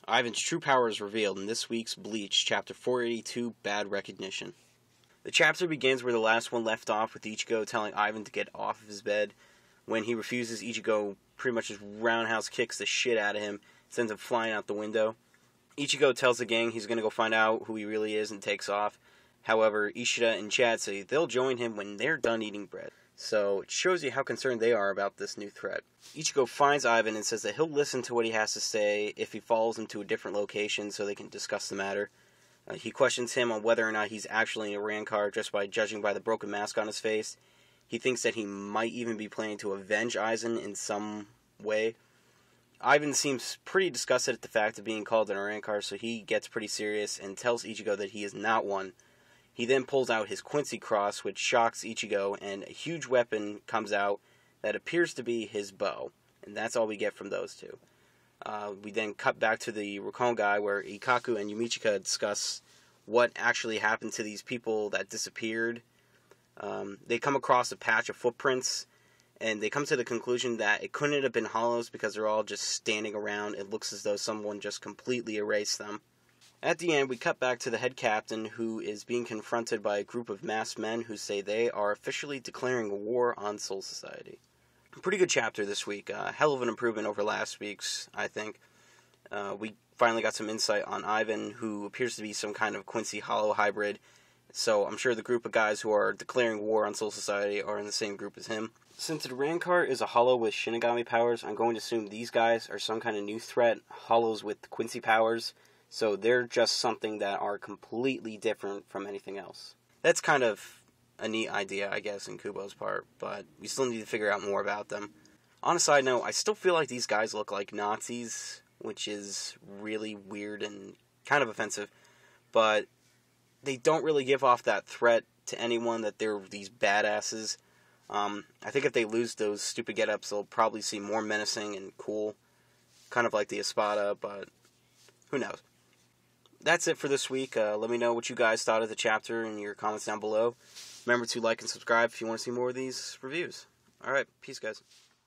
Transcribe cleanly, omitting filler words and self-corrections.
Ivan's true power is revealed in this week's Bleach Chapter 482, Bad Recognition. The chapter begins where the last one left off, with Ichigo telling Ivan to get off of his bed. When he refuses, Ichigo pretty much just roundhouse kicks the shit out of him, sends him flying out the window. Ichigo tells the gang he's going to go find out who he really is and takes off. However, Ishida and Chad say they'll join him when they're done eating bread. So it shows you how concerned they are about this new threat. Ichigo finds Ivan and says that he'll listen to what he has to say if he follows him to a different location so they can discuss the matter. He questions him on whether or not he's actually a Rancor just by judging by the broken mask on his face. He thinks that he might even be planning to avenge Aizen in some way. Ivan seems pretty disgusted at the fact of being called an Rancor, so he gets pretty serious and tells Ichigo that he is not one. He then pulls out his Quincy cross, which shocks Ichigo, and a huge weapon comes out that appears to be his bow. And that's all we get from those two. We then cut back to the Rakongai, where Ikaku and Yumichika discuss what actually happened to these people that disappeared. They come across a patch of footprints, and they come to the conclusion that it couldn't have been hollows because they're all just standing around. It looks as though someone just completely erased them. At the end, we cut back to the head captain, who is being confronted by a group of masked men who say they are officially declaring war on Soul Society. Pretty good chapter this week. Hell of an improvement over last week's, I think. We finally got some insight on Ivan, who appears to be some kind of Quincy Hollow hybrid. So I'm sure the group of guys who are declaring war on Soul Society are in the same group as him. Since the Rancor is a Hollow with Shinigami powers, I'm going to assume these guys are some kind of new threat, Hollows with Quincy powers. So they're just something that are completely different from anything else. That's kind of a neat idea, I guess, in Kubo's part, but we still need to figure out more about them. On a side note, I still feel like these guys look like Nazis, which is really weird and kind of offensive, but they don't really give off that threat to anyone that they're these badasses. I think if they lose those stupid get-ups, they'll probably seem more menacing and cool, kind of like the Espada, but who knows. That's it for this week. Let me know what you guys thought of the chapter in your comments down below. Remember to like and subscribe if you want to see more of these reviews. Alright, peace guys.